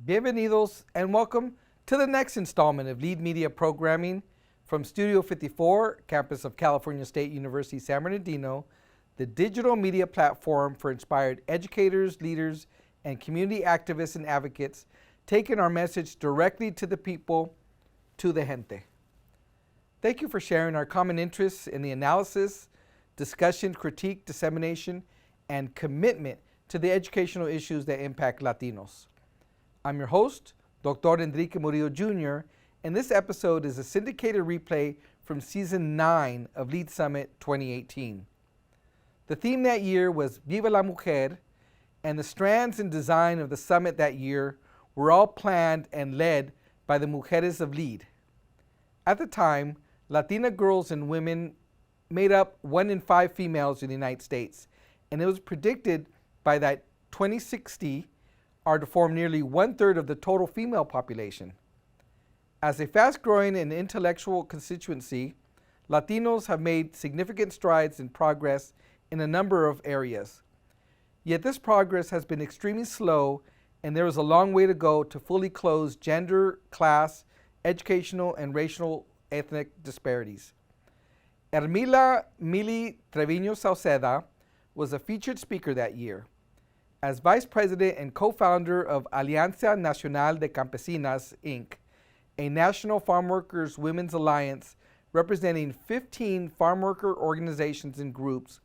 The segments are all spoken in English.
Bienvenidos and welcome to the next installment of Lead Media Programming from Studio 54, campus of California State University, San Bernardino, the digital media platform for inspired educators, leaders, and community activists and advocates, taking our message directly to the people, to the gente. Thank you for sharing our common interests in the analysis, discussion, critique, dissemination, and commitment to the educational issues that impact Latinos. I'm your host, Dr. Enrique Murillo Jr., and this episode is a syndicated replay from Season 9 of Lead Summit 2018. The theme that year was Viva la Mujer, and the strands and design of the summit that year were all planned and led by the Mujeres of Lead. At the time, Latina girls and women made up 1 in 5 females in the United States, and it was predicted by that 2060 are to form nearly 1/3 of the total female population. As a fast-growing and intellectual constituency, Latinos have made significant strides in progress in a number of areas. Yet this progress has been extremely slow, and there is a long way to go to fully close gender, class, educational, and racial ethnic disparities. Hermila Mily Treviño-Sauceda was a featured speaker that year. As Vice President and co-founder of Alianza Nacional de Campesinas, Inc., a national farmworkers women's alliance representing 15 farmworker organizations and groups,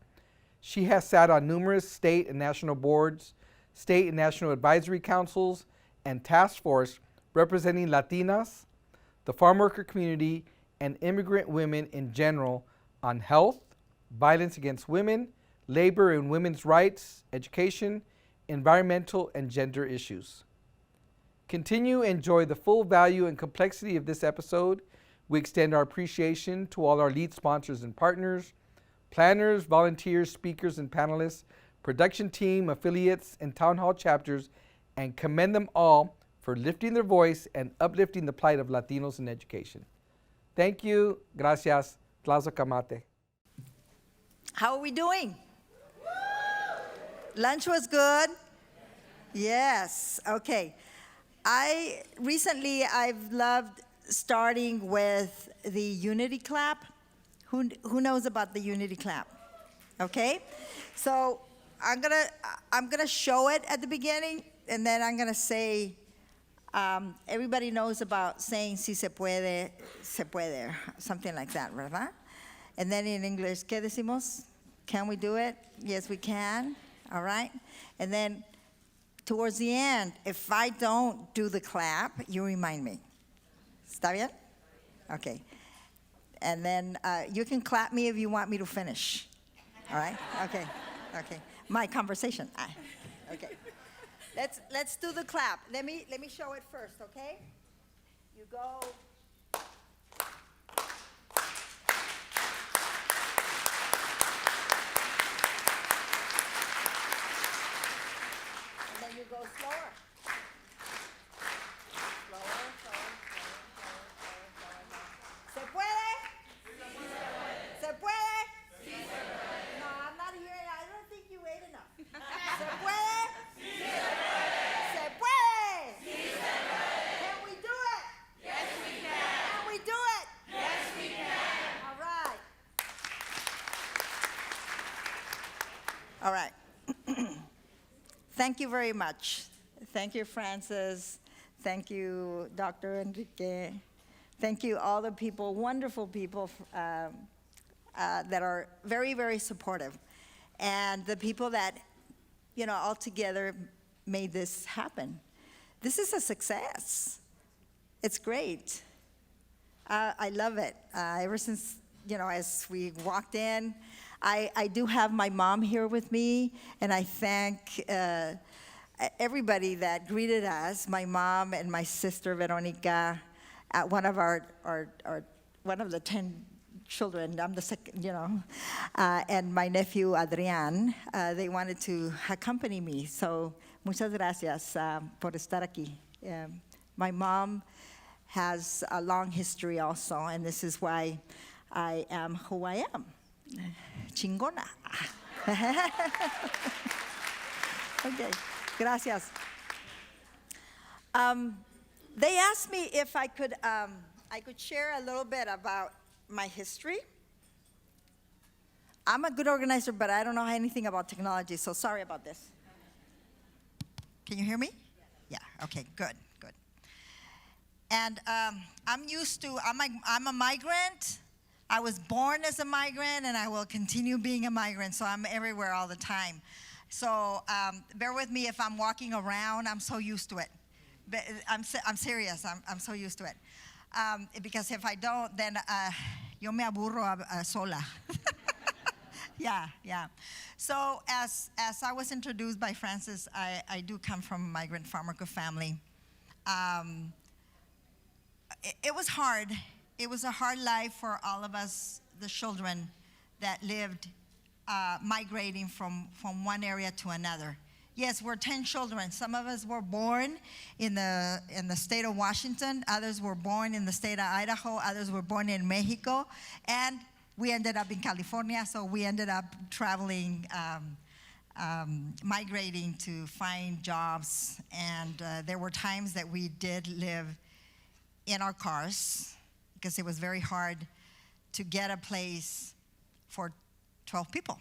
she has sat on numerous state and national boards, state and national advisory councils, and task force representing Latinas, the farmworker community, and immigrant women in general on health, violence against women, labor and women's rights, education, environmental, and gender issues. Continue to enjoy the full value and complexity of this episode. We extend our appreciation to all our lead sponsors and partners, planners, volunteers, speakers, and panelists, production team, affiliates, and town hall chapters, and commend them all for lifting their voice and uplifting the plight of Latinos in education. Thank you. Gracias. Tlazo Kamate. How are we doing? Lunch was good? Yes, okay. I've loved starting with the unity clap. Who knows about the unity clap? Okay? So I'm gonna show it at the beginning, and then I'm gonna say, everybody knows about saying si se puede, something like that, ¿verdad? And then in English, ¿qué decimos? Can we do it? Yes, we can. All right? And then towards the end, if I don't do the clap, you remind me. ¿Está bien? Okay. And then you can clap me if you want me to finish. All right? Okay. Okay. My conversation. Okay. Let's do the clap. Let me show it first, okay? You go. You go slower. Slower. ¿Se puede? ¿Se puede? Sí, se puede. No, I'm not hearing. I don't think you ate enough. ¿Se puede? Sí, se puede. ¿Se puede? Sí, se puede. Can we do it? Yes, we can. Can we do it? Yes, we can. All right. All right. Thank you very much. Thank you, Francis. Thank you, Dr. Enrique. Thank you, all the people, wonderful people that are very, very supportive. And the people that, all together made this happen. This is a success. It's great. I love it. Ever since, as we walked in, I do have my mom here with me, and I thank everybody that greeted us, my mom and my sister Veronica, one of the 10 children. I'm the second, and my nephew Adrian. They wanted to accompany me, so muchas gracias por estar aquí. My mom has a long history also, and this is why I am who I am. Chingona. Okay, gracias. They asked me if I could share a little bit about my history. I'm a good organizer, but I don't know anything about technology, so sorry about this. Can you hear me? Yeah, okay, good. And I'm a migrant. I was born as a migrant, and I will continue being a migrant, so I'm everywhere all the time. So bear with me if I'm walking around. I'm so used to it. But I'm serious. I'm so used to it. Because if I don't, then yo me aburro sola. Yeah. So as I was introduced by Francis, I do come from a migrant farmworker family. It was hard. It was a hard life for all of us, the children that lived migrating from one area to another. Yes, we're 10 children. Some of us were born in the state of Washington. Others were born in the state of Idaho. Others were born in Mexico. And we ended up in California, so we ended up traveling, migrating to find jobs. And there were times that we did live in our cars because it was very hard to get a place for 12 people.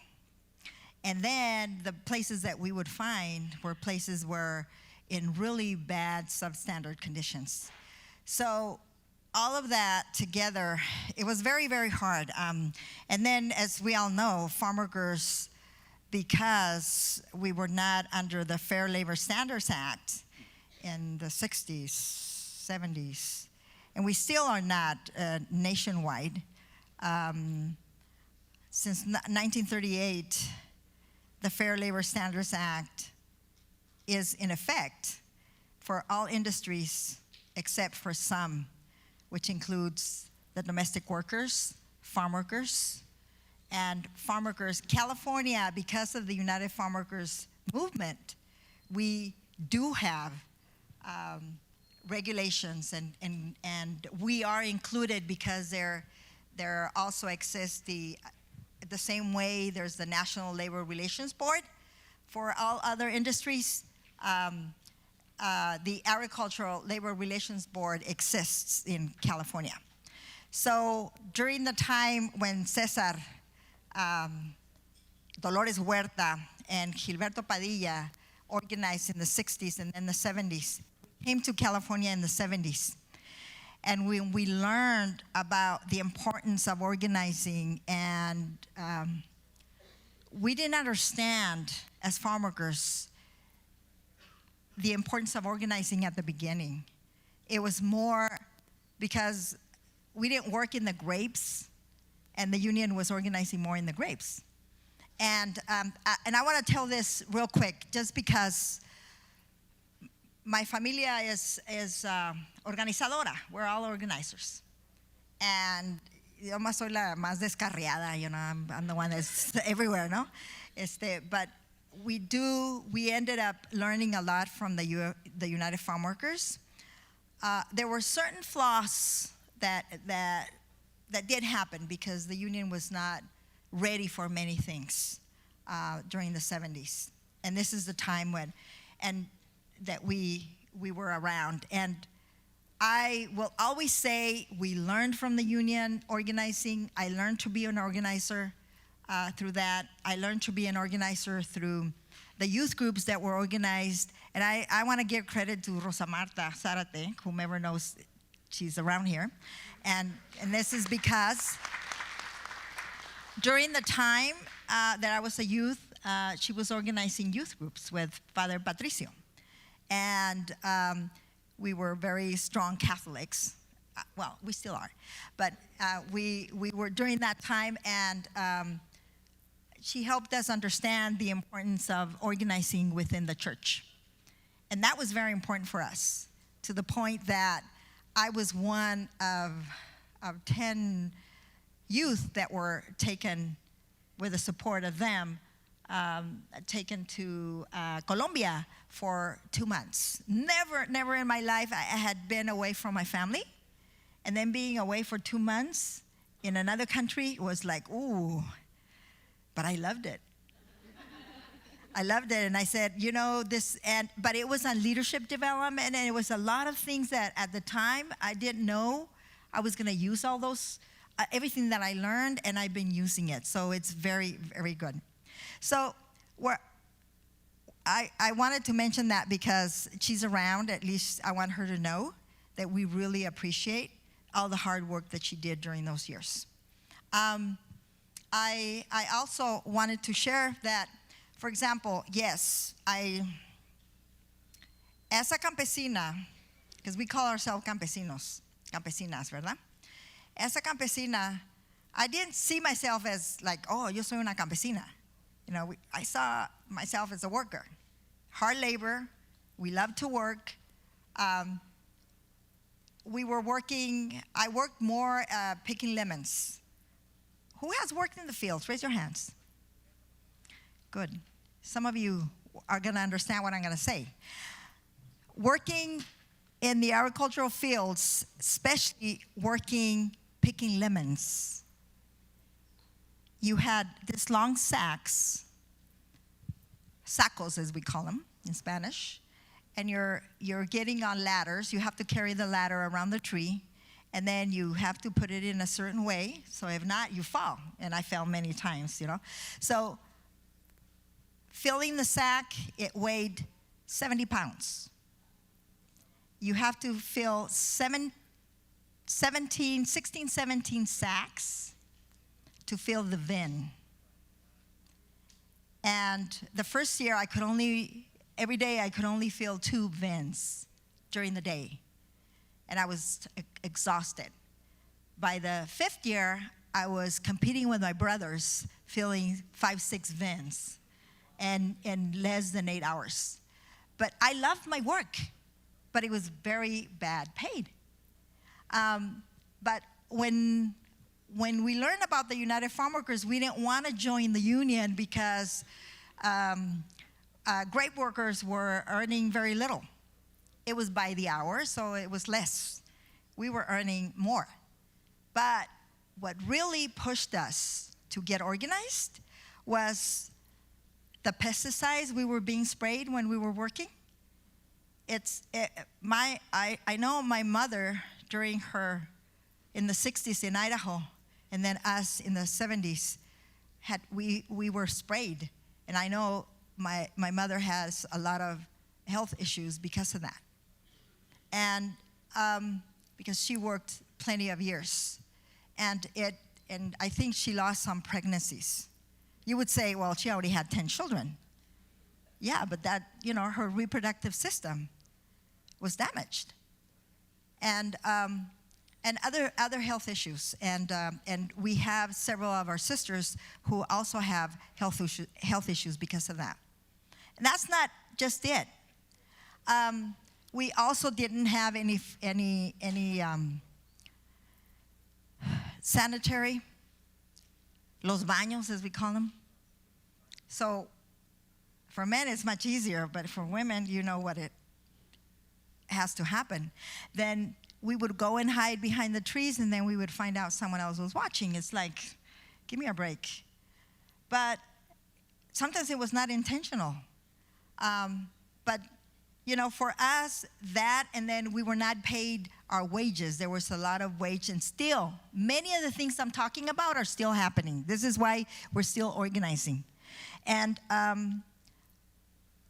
And then the places that we would find were places where in really bad substandard conditions. So all of that together, it was very, very hard. And then, as we all know, farm workers, because we were not under the Fair Labor Standards Act in the 60s, 70s, and we still are not nationwide. Since 1938, the Fair Labor Standards Act is in effect for all industries except for some, which includes the domestic workers, farm workers, and farm workers. California, because of the United Farm Workers movement, we do have regulations, and we are included because there also exists the same way there's the National Labor Relations Board for all other industries. The Agricultural Labor Relations Board exists in California. So during the time when Cesar, Dolores Huerta, and Gilberto Padilla organized in the 60s and then the 70s, came to California in the 70s. And when we learned about the importance of organizing, and we didn't understand as farm workers the importance of organizing at the beginning. It was more because we didn't work in the grapes, and the union was organizing more in the grapes. And I want to tell this real quick, just because my familia is organizadora. We're all organizers. And yo más soy la más descarriada, you know, I'm the one that's everywhere, no? But we ended up learning a lot from the United Farm Workers. There were certain flaws that did happen because the union was not ready for many things during the 70s. And this is the time when, that we were around. And I will always say we learned from the union organizing. I learned to be an organizer through that. I learned to be an organizer through the youth groups that were organized. And I want to give credit to Rosa Marta Zarate, whomever knows, she's around here. And this is because during the time that I was a youth, she was organizing youth groups with Father Patricio. And we were very strong Catholics. Well, we still are. But we were during that time, and she helped us understand the importance of organizing within the church. And that was very important for us, to the point that I was one of 10 youth that were taken, with the support of them, taken to Colombia for 2 months. Never in my life I had been away from my family. And then being away for 2 months in another country was like, ooh, but I loved it. I loved it, and I said, you know, but it was on leadership development, and it was a lot of things that at the time I didn't know I was going to use all those, everything that I learned, and I've been using it. So it's very, very good. So I wanted to mention that because she's around. At least I want her to know that we really appreciate all the hard work that she did during those years. I also wanted to share that, for example, yes, as a campesina, because we call ourselves campesinos, campesinas, ¿verdad? As a campesina, I didn't see myself as like, oh, yo soy una campesina. You know, I saw myself as a worker. Hard labor, we love to work. I worked more picking lemons. Who has worked in the fields? Raise your hands. Good. Some of you are going to understand what I'm going to say. Working in the agricultural fields, especially picking lemons, you had this long sacks, sacos as we call them in Spanish, and you're getting on ladders. You have to carry the ladder around the tree, and then you have to put it in a certain way, so if not, you fall. And I fell many times, you know. So filling the sack, it weighed 70 pounds. You have to fill 16, 17 sacks to fill the bin. And the first year, every day I could only fill 2 bins during the day. And I was exhausted. By the 5th year, I was competing with my brothers, filling 5, 6 bins in less than 8 hours. But I loved my work, but it was very bad paid. But when we learned about the United Farm Workers, we didn't want to join the union because grape workers were earning very little. It was by the hour, so it was less. We were earning more. But what really pushed us to get organized was the pesticides we were being sprayed when we were working. I know my mother in the 60s in Idaho, and then us in the 70s, we were sprayed. And I know my mother has a lot of health issues because of that. And because she worked plenty of years. And I think she lost some pregnancies. You would say, well, she already had 10 children. Yeah, but that, her reproductive system was damaged. And other health issues. And we have several of our sisters who also have health issues because of that. And that's not just it. We also didn't have any sanitary, los baños as we call them. So for men it's much easier, but for women, you know what it has to happen. Then we would go and hide behind the trees, and then we would find out someone else was watching. It's like, give me a break. But sometimes it was not intentional. But for us, that, and then we were not paid our wages. There was a lot of wage, and still, many of the things I'm talking about are still happening. This is why we're still organizing. And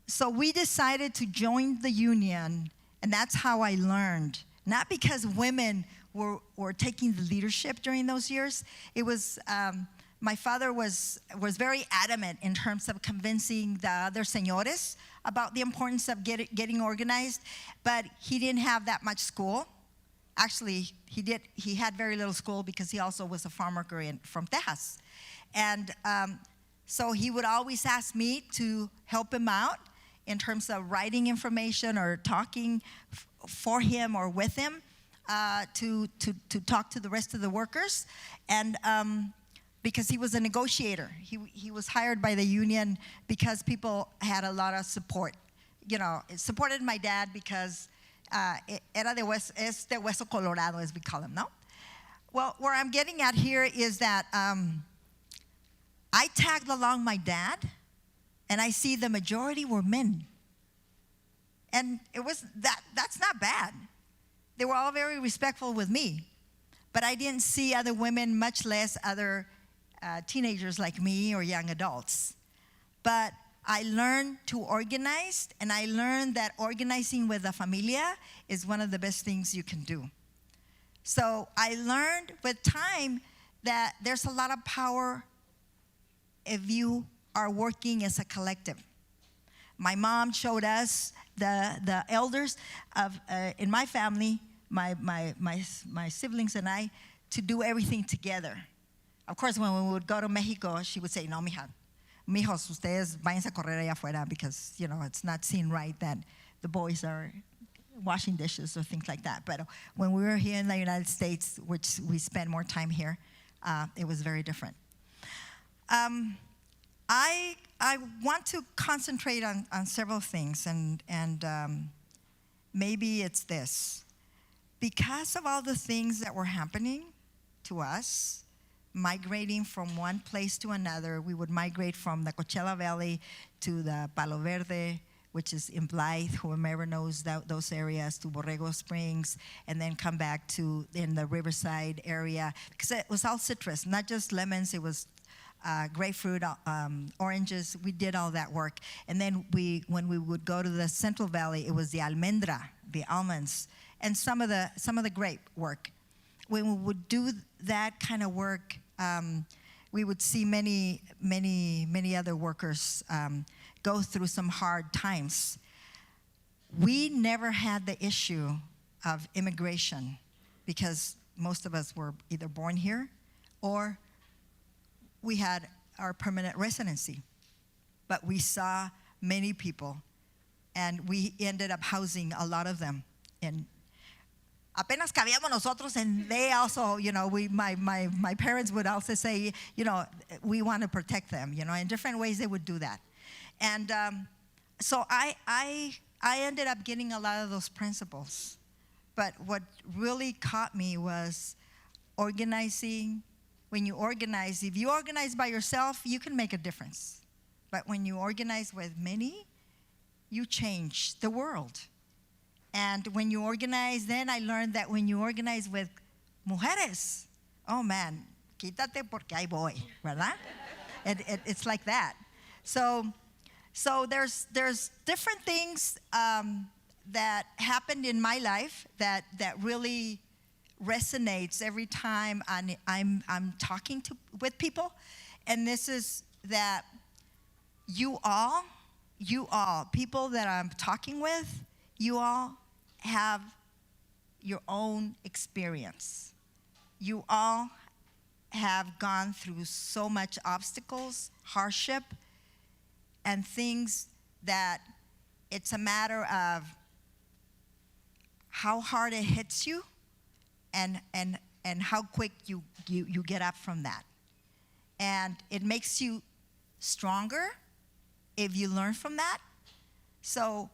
so we decided to join the union, and that's how I learned. Not because women were taking the leadership during those years. It was, my father was very adamant in terms of convincing the other señores about the importance of getting organized, but he didn't have that much school. Actually, he had very little school because he also was a farm worker from Texas. And so he would always ask me to help him out in terms of writing information or talking for him or with him to talk to the rest of the workers. And because he was a negotiator. He was hired by the union because people had a lot of support. It supported my dad because era de hueso colorado, as we call him, no? Well, where I'm getting at here is that I tagged along my dad and I see the majority were men. And that's not bad. They were all very respectful with me. But I didn't see other women, much less other teenagers like me or young adults. But I learned to organize, and I learned that organizing with a familia is one of the best things you can do. So I learned with time that there's a lot of power if you are working as a collective. My mom showed us, the elders of in my family, my siblings and I, to do everything together. Of course, when we would go to Mexico, she would say, no, mijos, ustedes váyanse a correr allá afuera, because, you know, it's not seen right that the boys are washing dishes or things like that. But when we were here in the United States, which we spend more time here, it was very different. I want to concentrate on several things, and maybe it's this. Because of all the things that were happening to us, migrating from one place to another, we would migrate from the Coachella Valley to the Palo Verde, which is in Blythe, whoever knows those areas, to Borrego Springs, and then come back to in the Riverside area, because it was all citrus, not just lemons, it was grapefruit, oranges. We did all that work. And then when we would go to the Central Valley, it was the almendra, the almonds, and some of the grape work. When we would do that kind of work, we would see many other workers go through some hard times. We never had the issue of immigration because most of us were either born here or we had our permanent residency. But we saw many people, and we ended up housing a lot of them. And apenas cabíamos nosotros, and they also, you know, my parents would also say, you know, we want to protect them, you know, in different ways they would do that. And so I ended up getting a lot of those principles. But what really caught me was organizing. When you organize, if you organize by yourself, you can make a difference. But when you organize with many, you change the world. And when you organize, then I learned that when you organize with mujeres, oh man, quítate porque ahí voy, ¿verdad? It's like that. So there's different things that happened in my life that really resonates every time I'm talking with people, and this is that you all, people that I'm talking with, you all have your own experience. You all have gone through so much obstacles, hardship, and things that it's a matter of how hard it hits you and how quick you get up from that. And it makes you stronger if you learn from that. So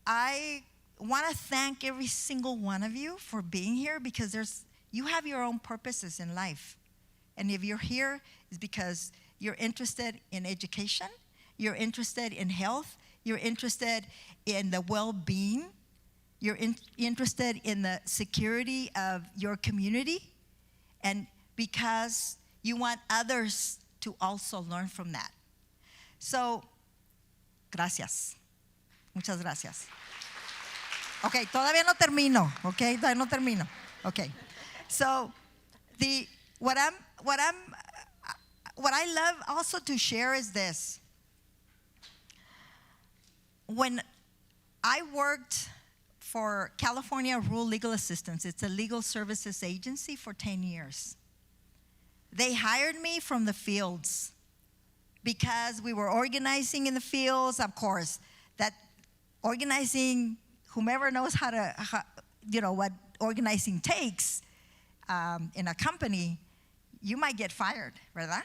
I want to thank every single one of you for being here, because you have your own purposes in life. And if you're here, it's because you're interested in education, you're interested in health, you're interested in the well-being, you're interested in the security of your community, and because you want others to also learn from that. So, gracias. Muchas gracias. Okay, todavía no termino. Okay, todavía no termino. Okay. So, what I love also to share is this. When I worked for California Rural Legal Assistance, it's a legal services agency, for 10 years. They hired me from the fields because we were organizing in the fields. Of course, that organizing, whomever knows what organizing takes in a company, you might get fired, ¿verdad?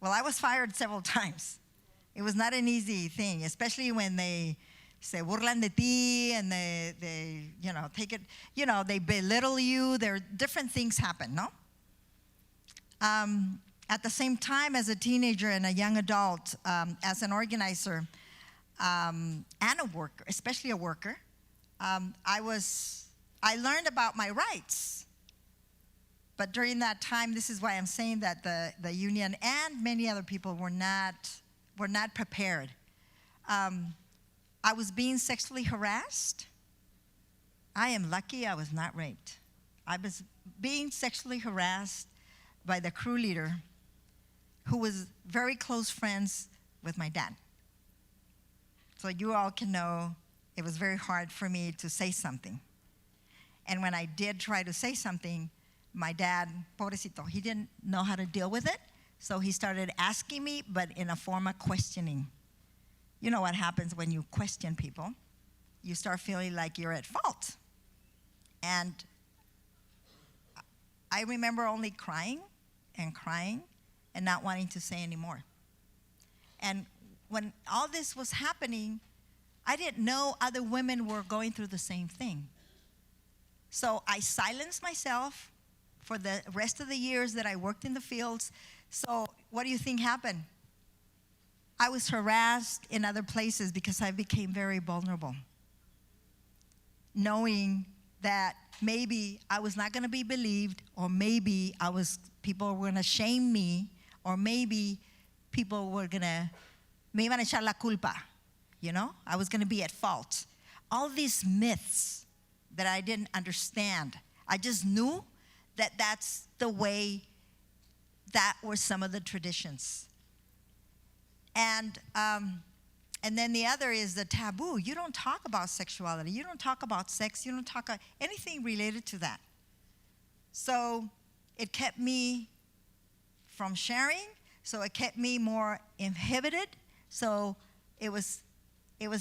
Well, I was fired several times. It was not an easy thing, especially when they se burlan de ti and they take it, they belittle you. There are different things happen, no? at the same time, as a teenager and a young adult, as an organizer and a worker, especially a worker, I learned about my rights. But during that time, this is why I'm saying that the union and many other people were not prepared. I was being sexually harassed. I am lucky I was not raped. I was being sexually harassed by the crew leader, who was very close friends with my dad. So you all can know it was very hard for me to say something. And when I did try to say something, my dad, pobrecito, he didn't know how to deal with it, so he started asking me, but in a form of questioning. You know what happens when you question people? You start feeling like you're at fault. And I remember only crying and not wanting to say anymore. And when all this was happening, I didn't know other women were going through the same thing. So I silenced myself for the rest of the years that I worked in the fields. So what do you think happened? I was harassed in other places because I became very vulnerable, knowing that maybe I was not going to be believed, or maybe people were going to shame me, or maybe people were going to, me iban a echar la culpa, you know? I was going to be at fault. All these myths that I didn't understand. I just knew that that's the way, that were some of the traditions. And then the other is the taboo. You don't talk about sexuality. You don't talk about sex. You don't talk about anything related to that. So it kept me from sharing. So it kept me more inhibited. So it was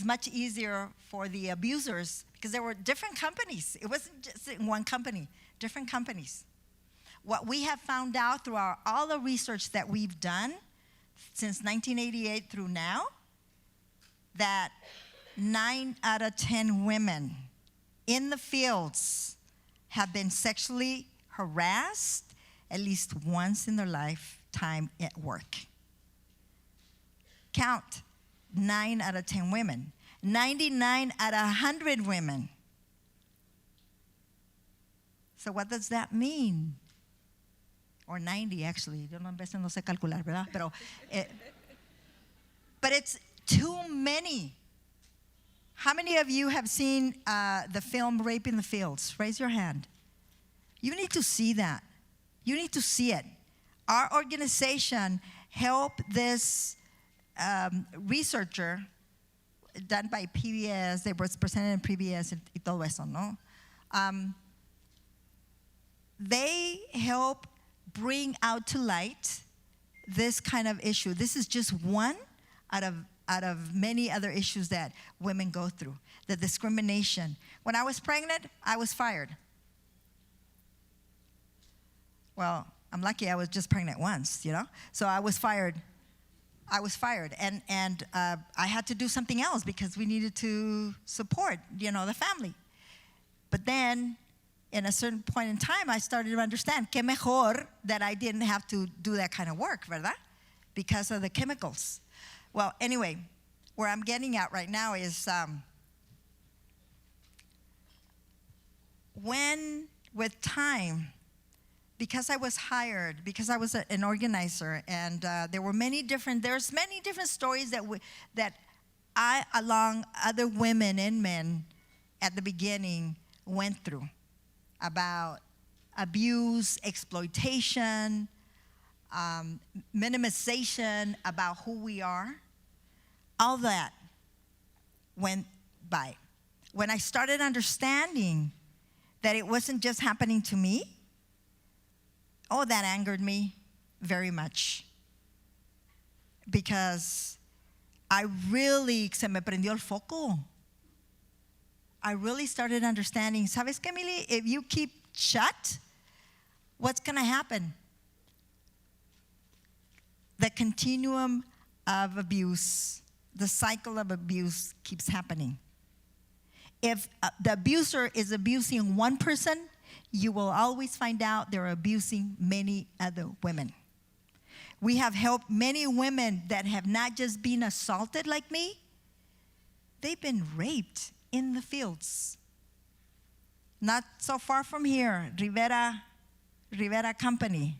much easier for the abusers, because there were different companies. It wasn't just in one company, different companies. What we have found out through all the research that we've done since 1988 through now, that 9 out of 10 women in the fields have been sexually harassed at least once in their lifetime at work. Count, 9 out of 10 women. 99 out of 100 women. So what does that mean? Or 90, actually. Yo no, a veces no sé calcular, ¿verdad? But it's too many. How many of you have seen the film Rape in the Fields? Raise your hand. You need to see that. You need to see it. Our organization helped this researcher done by PBS. They were presented in PBS y todo eso, ¿no? They help bring out to light this kind of issue. This is just one out of many other issues that women go through. The discrimination. When I was pregnant, I was fired. Well, I'm lucky I was just pregnant once, you know? So I was fired. And I had to do something else because we needed to support, the family. But then, in a certain point in time, I started to understand, que mejor that I didn't have to do that kind of work, ¿verdad? Because of the chemicals. Well, anyway, where I'm getting at right now is when, with time, because I was hired, because I was an organizer, and there's many different stories that I, along other women and men at the beginning, went through about abuse, exploitation, minimization about who we are. All that went by. When I started understanding that it wasn't just happening to me, that angered me very much. Because se me prendió el foco. I really started understanding, ¿sabes qué, Mily? If you keep shut, what's going to happen? The continuum of abuse, the cycle of abuse keeps happening. If the abuser is abusing one person, you will always find out they're abusing many other women. We have helped many women that have not just been assaulted like me, they've been raped in the fields. Not so far from here, Rivera Company.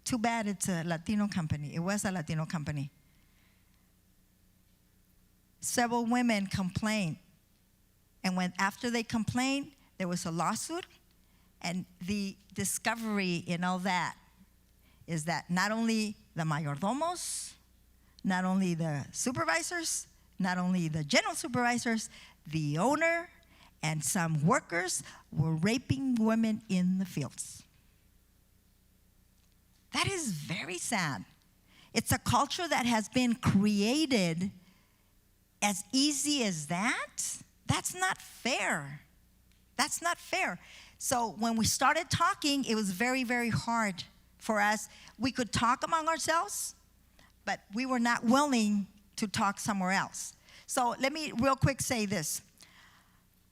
Too bad it's a Latino company. It was a Latino company. Several women complained. And after they complained, there was a lawsuit. And the discovery in all that is that not only the mayordomos, not only the supervisors, not only the general supervisors, the owner and some workers were raping women in the fields. That is very sad. It's a culture that has been created as easy as that. That's not fair. That's not fair. So when we started talking, it was very, very hard for us. We could talk among ourselves, but we were not willing to talk somewhere else. So let me real quick say this.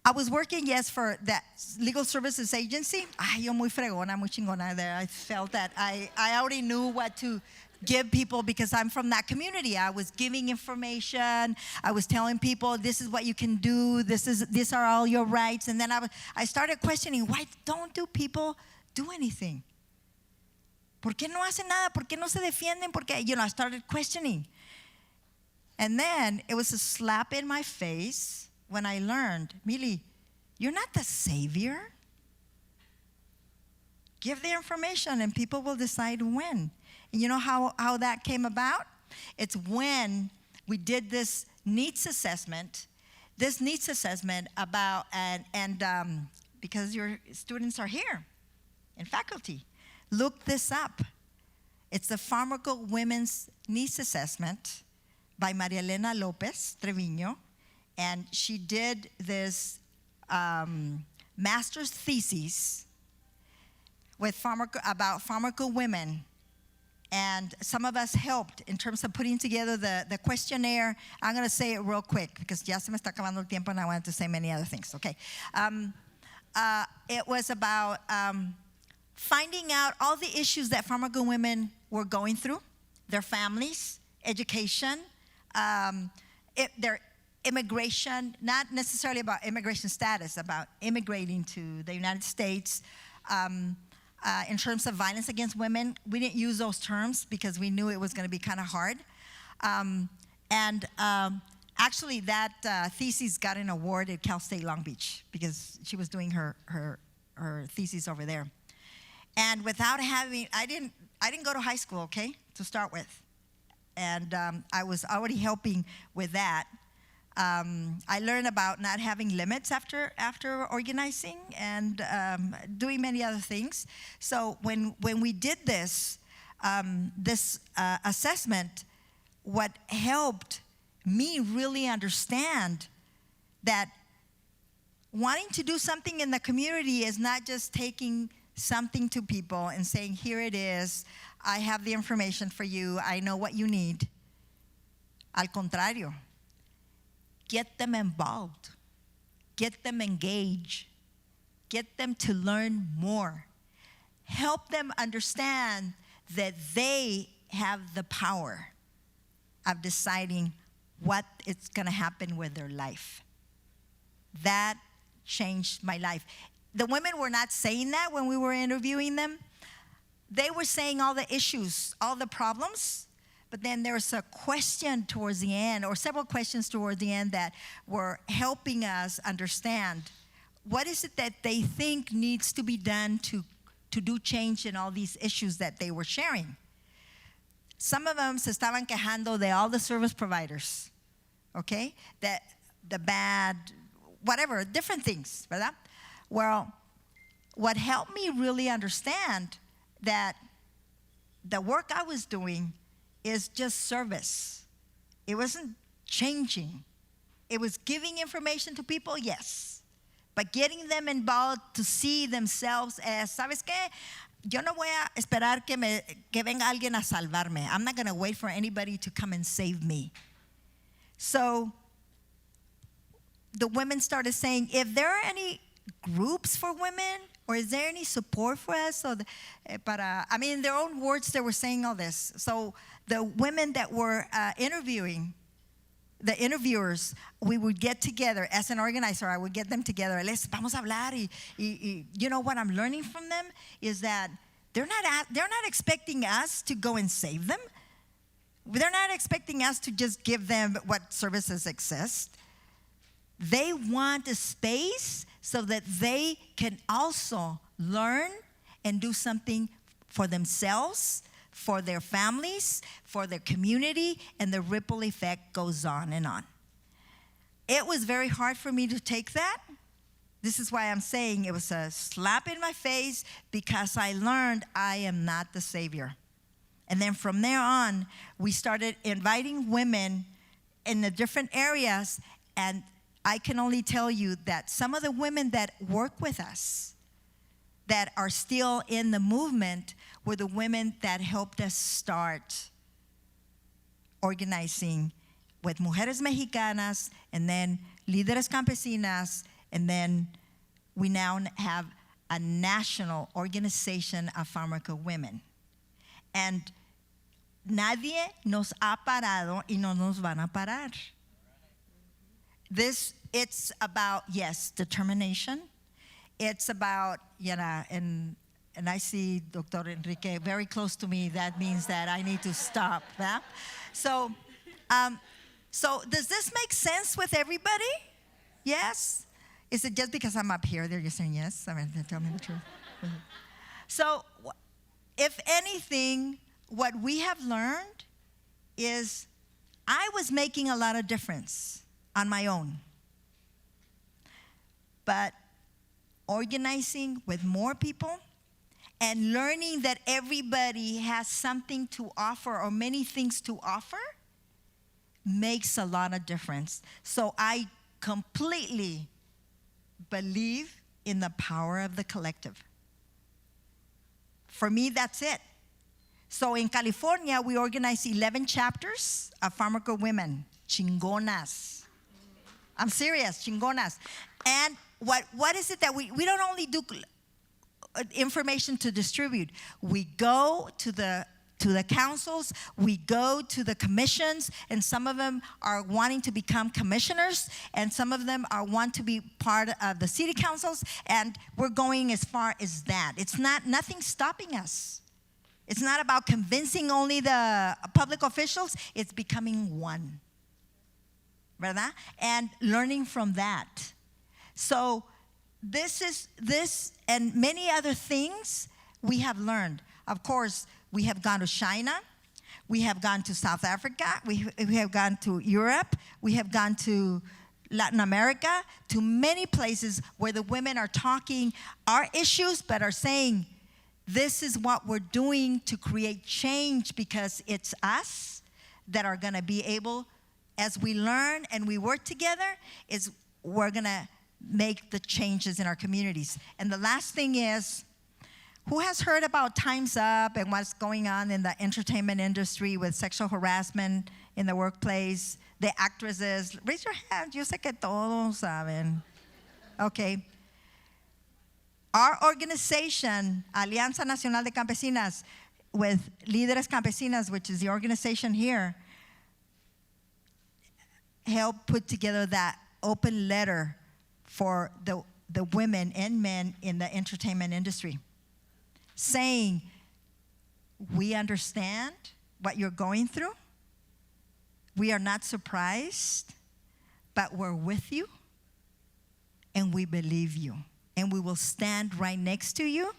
I was working, yes, for that legal services agency. Ay, yo muy fregona, muy chingona there. I felt that I already knew what to give people because I'm from that community. I was giving information. I was telling people, this is what you can do. These are all your rights. And then I started questioning, why don't people do anything? ¿Por qué no hacen nada? ¿Por qué no se defienden? Porque, I started questioning. And then it was a slap in my face when I learned, Mily, you're not the savior. Give the information and people will decide when. And you know how that came about? It's when we did this needs assessment. This needs assessment about, and because your students are here and faculty, look this up. It's the Farmworker Women's Needs Assessment by Maria Elena Lopez Treviño. And she did this master's thesis with about farmworker women. And some of us helped in terms of putting together the questionnaire. I'm going to say it real quick because ya se me está acabando el tiempo and I wanted to say many other things. Okay. It was about finding out all the issues that farmworker women were going through, their families, education, their immigration, not necessarily about immigration status, about immigrating to the United States. In terms of violence against women, we didn't use those terms because we knew it was going to be kind of hard. Actually, that thesis got an award at Cal State Long Beach because she was doing her thesis over there. And without having, I didn't go to high school, okay, to start with. And I was already helping with that. I learned about not having limits after organizing and doing many other things. So when we did this assessment, what helped me really understand that wanting to do something in the community is not just taking something to people and saying, here it is, I have the information for you, I know what you need. Al contrario. Get them involved, get them engaged, get them to learn more. Help them understand that they have the power of deciding what is going to happen with their life. That changed my life. The women were not saying that when we were interviewing them. They were saying all the issues, all the problems. But then there's a question towards the end, or several questions towards the end that were helping us understand what is it that they think needs to be done to do change in all these issues that they were sharing. Some of them se estaban quejando de all the service providers, okay? That the bad, whatever, different things, ¿verdad? Well, what helped me really understand that the work I was doing is just service. It wasn't changing. It was giving information to people, yes, but getting them involved to see themselves as, ¿sabes qué? Yo no voy a esperar que venga alguien a salvarme. I'm not going to wait for anybody to come and save me. So the women started saying, if there are any groups for women Or is there any support for us? So I mean, in their own words, they were saying all this. So the women that were interviewing, the interviewers, we would get together. As an organizer, I would get them together. Les vamos a hablar. Y you know what I'm learning from them is that they're not expecting us to go and save them. They're not expecting us to just give them what services exist. They want a space so that they can also learn and do something for themselves, for their families, for their community, and the ripple effect goes on and on. It was very hard for me to take that. This is why I'm saying it was a slap in my face, because I learned I am not the savior. And then from there on, we started inviting women in the different areas, and I can only tell you that some of the women that work with us that are still in the movement were the women that helped us start organizing with Mujeres Mexicanas, and then Líderes Campesinas, and then we now have a national organization of farmworker women. And nadie nos ha parado y no nos van a parar. It's about, yes, determination. It's about, you know, and I see Dr. Enrique very close to me. That means that I need to stop. Yeah? So does this make sense with everybody? Yes? Is it just because I'm up here, they're just saying yes? I mean, tell me the truth. So, if anything, what we have learned is I was making a lot of difference on my own. But organizing with more people and learning that everybody has something to offer or many things to offer makes a lot of difference. So I completely believe in the power of the collective. For me, that's it. So in California, we organized 11 chapters of farmworker women, chingonas. I'm serious, chingonas. And what is it that we don't only do information to distribute. We go to the councils, we go to the commissions, and some of them are wanting to become commissioners, and some of them want to be part of the city councils, and we're going as far as that. It's nothing stopping us. It's not about convincing only the public officials, it's becoming one, ¿verdad? And learning from that. So this and many other things we have learned. Of course, we have gone to China, we have gone to South Africa, we have gone to Europe, we have gone to Latin America, to many places where the women are talking our issues, but are saying, this is what we're doing to create change, because it's us that are gonna be able, as we learn and we work together, is we're gonna make the changes in our communities. And the last thing is, who has heard about Time's Up and what's going on in the entertainment industry with sexual harassment in the workplace? The actresses, raise your hand, yo sé que todos saben. Okay. Our organization, Alianza Nacional de Campesinas, with Líderes Campesinas, which is the organization here, helped put together that open letter for the women and men in the entertainment industry, saying, we understand what you're going through. We are not surprised, but we're with you, and we believe you. And we will stand right next to you,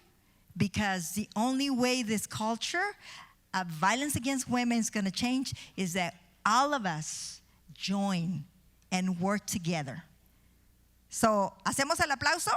because the only way this culture of violence against women is going to change is that all of us join and work together. So, ¿hacemos el aplauso?